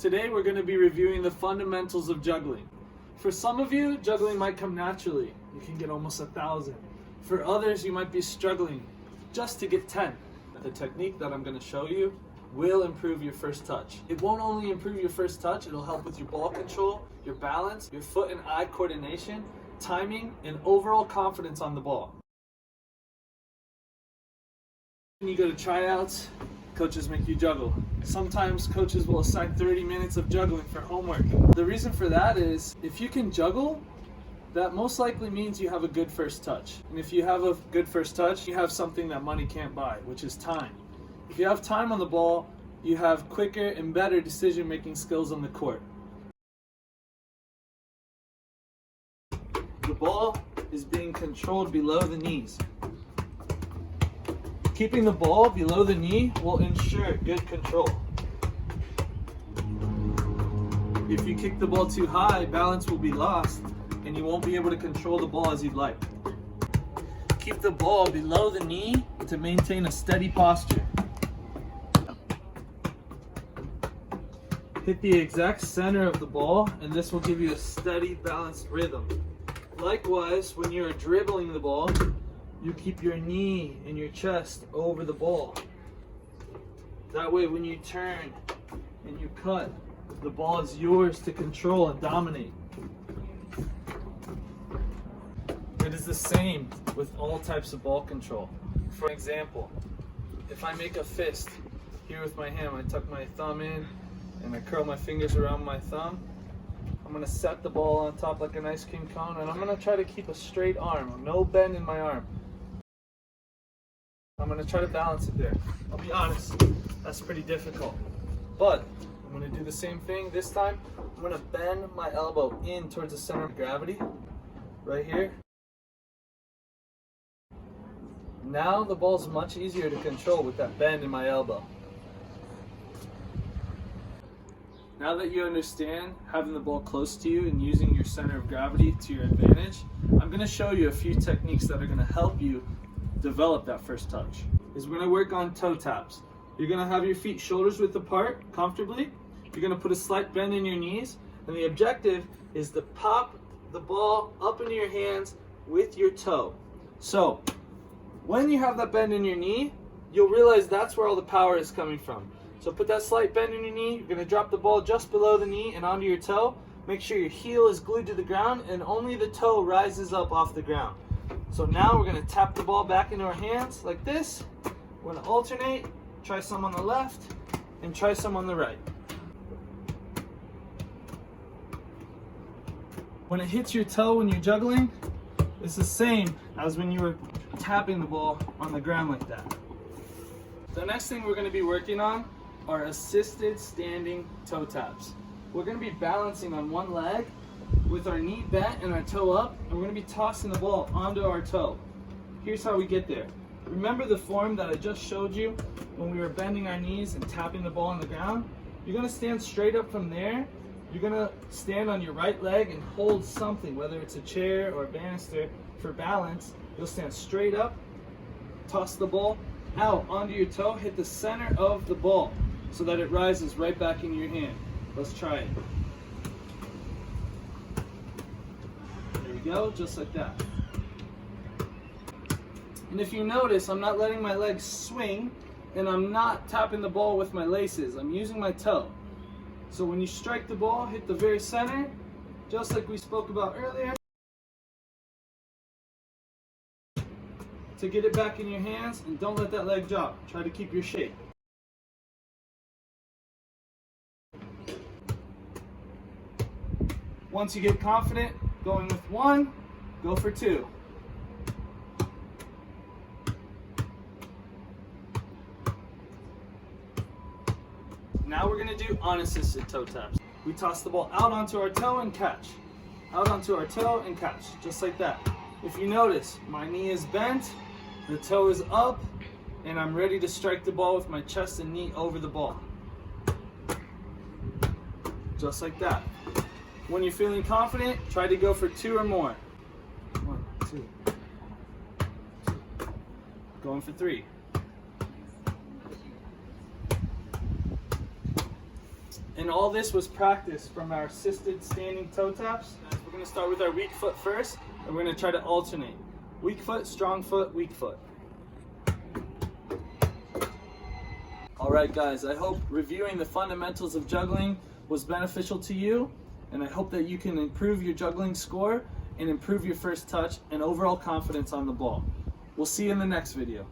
Today we're going to be reviewing the fundamentals of juggling. For some of you, juggling might come naturally. You can get almost 1,000. For others, you might be struggling just to get 10. The technique that I'm going to show you will improve your first touch. It won't only improve your first touch, it'll help with your ball control, your balance, your foot and eye coordination, timing, and overall confidence on the ball. When you go to tryouts, coaches make you juggle. Sometimes coaches will assign 30 minutes of juggling for homework. The reason for that is if you can juggle, that most likely means you have a good first touch. And if you have a good first touch, you have something that money can't buy, which is time. If you have time on the ball, you have quicker and better decision-making skills on the court. The ball is being controlled below the knees. Keeping the ball below the knee will ensure good control. If you kick the ball too high, balance will be lost and you won't be able to control the ball as you'd like. Keep the ball below the knee to maintain a steady posture. Hit the exact center of the ball and this will give you a steady, balanced rhythm. Likewise, when you're dribbling the ball, you keep your knee and your chest over the ball. That way when you turn and you cut, the ball is yours to control and dominate. It is the same with all types of ball control. For example, if I make a fist here with my hand, I tuck my thumb in and I curl my fingers around my thumb, I'm going to set the ball on top like an ice cream cone and I'm going to try to keep a straight arm, no bend in my arm. I'm going to try to balance it there. I'll be honest, that's pretty difficult. But I'm going to do the same thing this time. I'm going to bend my elbow in towards the center of gravity, right here. Now the ball's much easier to control with that bend in my elbow. Now that you understand having the ball close to you and using your center of gravity to your advantage, I'm going to show you a few techniques that are going to help you develop that first touch. We're going to work on toe taps. You're going to have your feet shoulders width apart comfortably. You're going to put a slight bend in your knees, and the objective is to pop the ball up into your hands with your toe. So when you have that bend in your knee, you'll realize that's where all the power is coming from. So put that slight bend in your knee. You're going to drop the ball just below the knee and onto your toe. Make sure your heel is glued to the ground and only the toe rises up off the ground. So now we're going to tap the ball back into our hands like this. We're going to alternate, try some on the left and try some on the right. When it hits your toe when you're juggling, it's the same as when you were tapping the ball on the ground like that. The next thing we're going to be working on are assisted standing toe taps. We're going to be balancing on one leg with our knee bent and our toe up, and we're going to be tossing the ball onto our toe. Here's how we get there. Remember the form that I just showed you when we were bending our knees and tapping the ball on the ground? You're going to stand straight up from there. You're going to stand on your right leg and hold something, whether it's a chair or a banister, for balance. You'll stand straight up, toss the ball out onto your toe, hit the center of the ball so that it rises right back in your hand. Let's try it. There we go, just like that. And if you notice, I'm not letting my legs swing and I'm not tapping the ball with my laces. I'm using my toe. So when you strike the ball, hit the very center, just like we spoke about earlier. To get it back in your hands, and don't let that leg drop. Try to keep your shape. Once you get confident going with one, go for two. Now we're going to do unassisted toe taps. We toss the ball out onto our toe and catch. Out onto our toe and catch, just like that. If you notice, my knee is bent, the toe is up, and I'm ready to strike the ball with my chest and knee over the ball. Just like that. When you're feeling confident, try to go for two or more. 1, 2. Going for 3. And all this was practice from our assisted standing toe taps. We're going to start with our weak foot first, and we're going to try to alternate. Weak foot, strong foot, weak foot. Alright guys, I hope reviewing the fundamentals of juggling was beneficial to you, and I hope that you can improve your juggling score and improve your first touch and overall confidence on the ball. We'll see you in the next video.